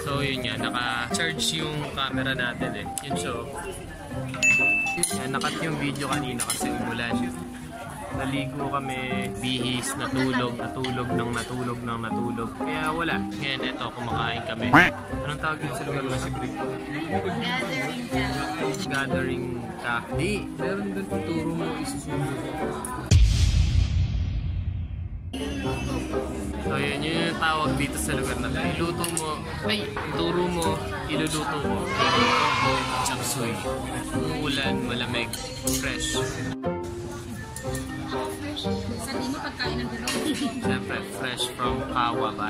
So yun nga, naka-charge yung camera natin eh. Yun so. Yan, nakat yung video kanina kasi umulan. Naligo kami, bihis, natulog. Kaya wala. Ngayon, eto, kumakain kami. Anong tawag yun sa lugar na si Brick? Gathering ka. Di, meron doon tuturo mo, isusunod. So yun yung tawag dito sa lugar na iluto mo, turo mo, iluluto mo. Chapsuy. Umuulan, malamig, fresh. Saan din yung pagkain ng gano'n? Siyempre, fresh from Kawa ba?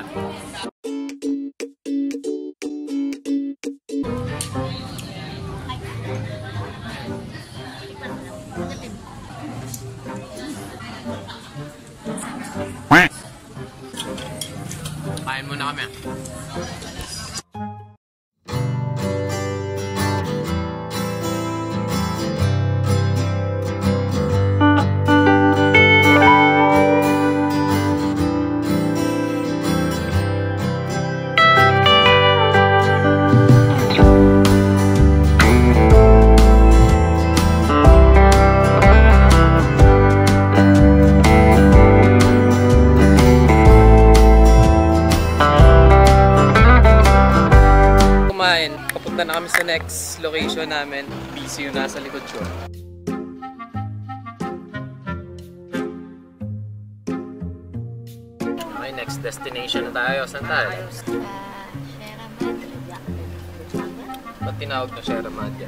Kain muna kami. Papunta na kami sa next location namin. BCU nasa likod ko. Okay, next destination na tayo. Saan tayo? Sierra Madre. Ba't tinawag na Sierra Madre?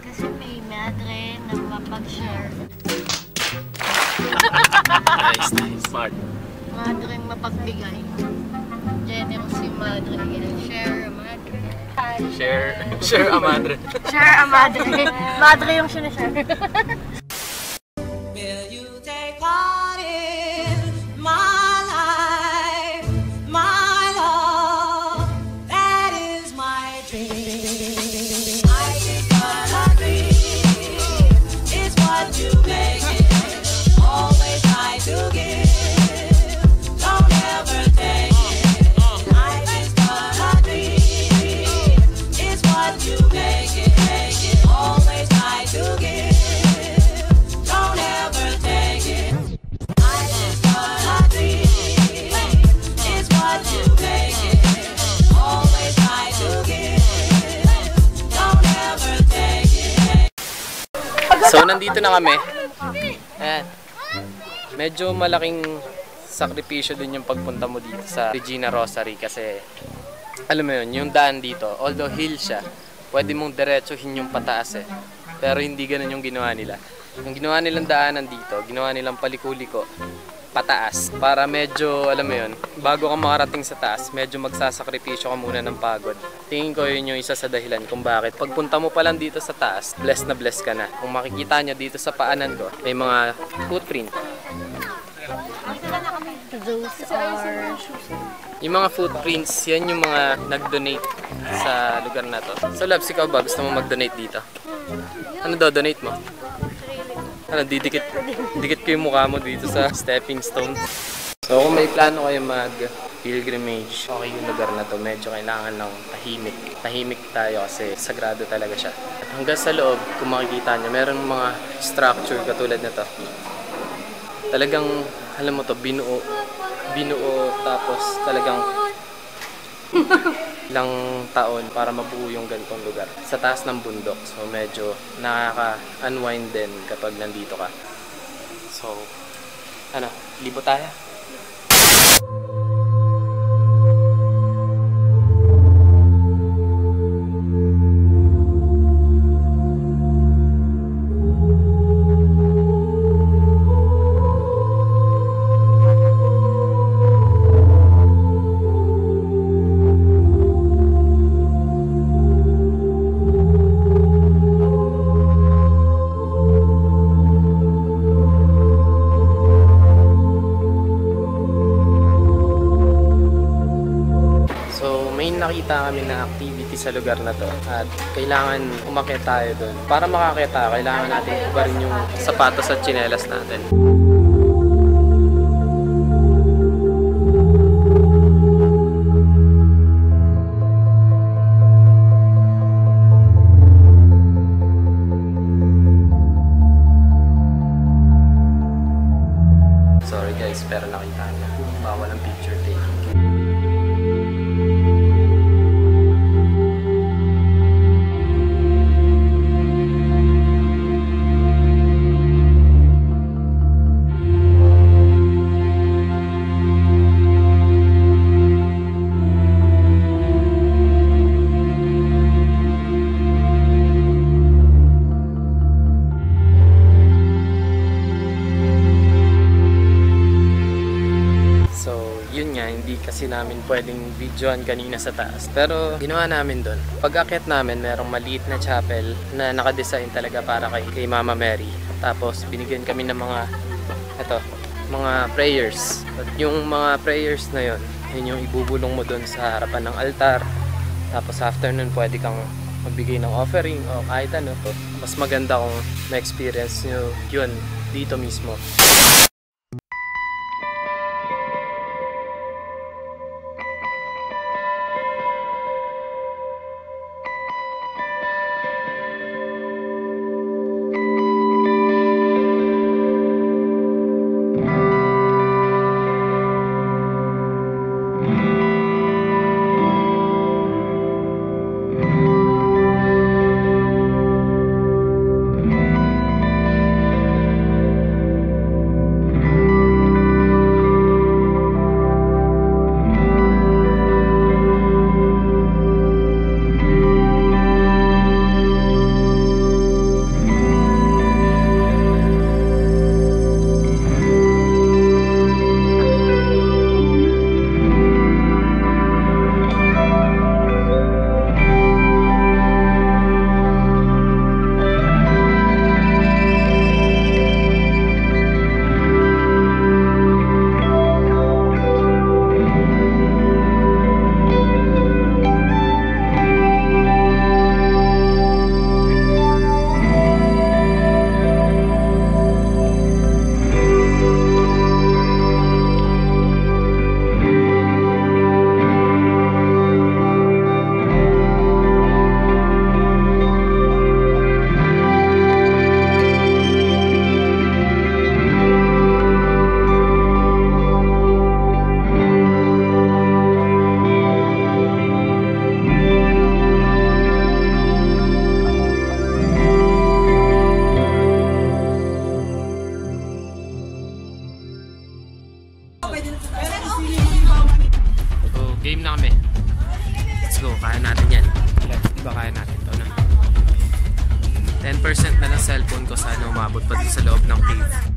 Kasi may madre na mapag-share. Nice, smart. Madre mapagbigay. Generous si madre. Share madre. Share a madre. Share a madre. Madre yung sinashare. Will you take part in my life, my love? That is my dream. I just wanna dream. It's what you make it. Always try to give. Don't ever take it. I just wanna dream. It's what you make it. Always try to give. Don't ever take it. I just wanna dream. It's what you make it. Always try to give. Don't ever take it. So, nandito na kami. Ayan. Medyo malaking sakripisyo din yung pagpunta mo dito sa Regina Rosary kasi alam mo yun, yung daan dito, although hill siya, pwede mong diretsuhin yung pataas eh. Pero hindi ganun yung ginawa nila. Yung ginawa nilang daanan dito, ginawa nilang palikuliko, pataas. Para medyo, alam mo yun, bago ka makarating sa taas, medyo magsasakripisyo ka muna ng pagod. Tingin ko yun yung isa sa dahilan kung bakit. Pagpunta mo pa lang dito sa taas, blessed na blessed ka na. Kung makikita nyo dito sa paanan ko, may mga footprint. Those are... Yung mga footprints, yan yung mga nag-donate sa lugar na to. So Labs, ikaw ba? Gusto mo mag-donate dito? Ano daw donate mo? Ano, didikit ko yung mukha mo dito sa stepping stones. So kung may plano kayo mag-pilgrimage, okay yung lugar na to. Medyo kailangan ng tahimik. Tahimik tayo kasi sagrado talaga siya. At hanggang sa loob, kung makikita nyo, meron mga structure katulad na to. Talagang, alam mo to, binuo tapos talagang ilang taon para mabuo yung ganitong lugar sa taas ng bundok. So medyo nakaka-unwind din kapag nandito ka. So, ano, libo tayo? Nakita kami na activity sa lugar na to at kailangan umakyat tayo doon. Para makakita tayo, kailangan natin ibarin yung sapatos at tsinelas natin. namin pwedeng videoan kanina sa taas. Pero ginawa namin doon. Pag-akyat namin, merong maliit na chapel na nakadesign talaga para kay Mama Mary. Tapos binigyan kami ng mga prayers. At yung mga prayers na yun yung ibubulong mo doon sa harapan ng altar. Tapos after nun, pwede kang magbigay ng offering o kahit ano. Mas maganda kung ma-experience nyo yun dito mismo. Game na kami. Let's go. Kaya natin yan. Diba kaya natin to na? 10% na ng cellphone ko sana umabot pa dun sa loob ng cave.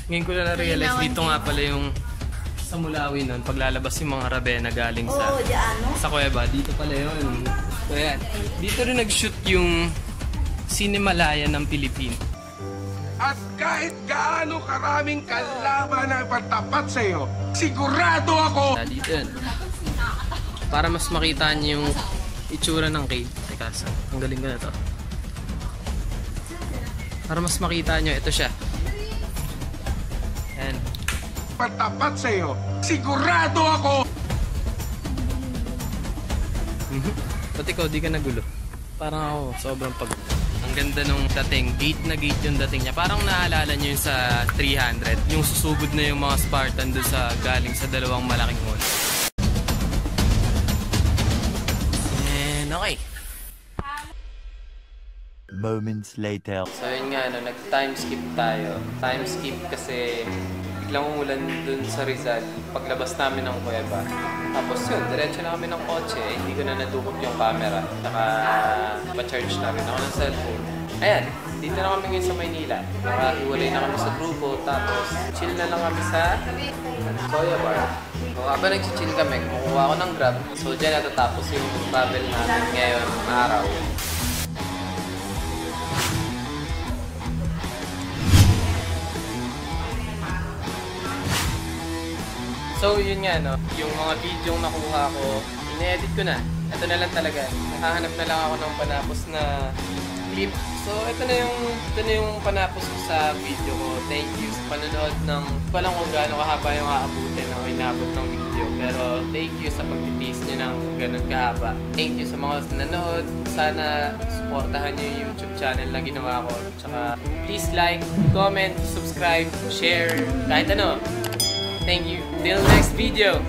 Ngayon ko na na-realize dito nga pala yung sa Mulawi nun, paglalabas yung mga Ravenna galing sa kuweba. Dito pala yun. So yan. Dito rin nag-shoot yung Cinemalaya ng Pilipinas. At kahit gaano karaming kalaban ang pagtapat sa iyo, sigurado ako! Dito yan. Para mas makita niyo yung itsura ng cave. Teka, ang galing ko na to. Para mas makita niyo, ito siya. Yan. Pagtapat sa iyo, sigurado ako! Ba't ikaw, di ka nagulo? Parang ako, sobrang pag... Ang ganda nung dating, gate na gate yung dating niya. Parang naalala niyo yung sa 300, yung susugod na yung mga Spartan doon sa galing sa dalawang malaking hall. And okay. Moments later. So yun nga, nag-time skip tayo. Time skip kasi biglang umulan dun sa Rizal, paglabas namin ng kuweba. Tapos yun, diretso na kami ng kotse, hindi ko na nadukot yung camera. Saka pa-charge na rin ako ng cellphone. Ayan, dito na kami ngayon sa Maynila. Nakahiwalay na kami sa grupo, tapos chill na lang kami sa Soya Bar. So, habang nag-chill kami, kumukuha ako ng Grab. So, dyan natatapos yung travel namin ngayon araw. So, yun nga, no? Yung mga video nakuha ko, ine-edit ko na. Ito na lang talaga. Nakahanap na lang ako ng panapos na clip. So, ito na yung panapos ko sa video ko. Thank you sa panonood ng... Palang kung gaano kahaba yung aabutin o inabot ng video. Pero, thank you sa pagtitiis nyo ng ganun kahaba. Thank you sa mga nanonood. Sana supportahan nyo yung YouTube channel na ginawa ko. Tsaka, please like, comment, subscribe, share, kahit ano. Thank you. Till next video.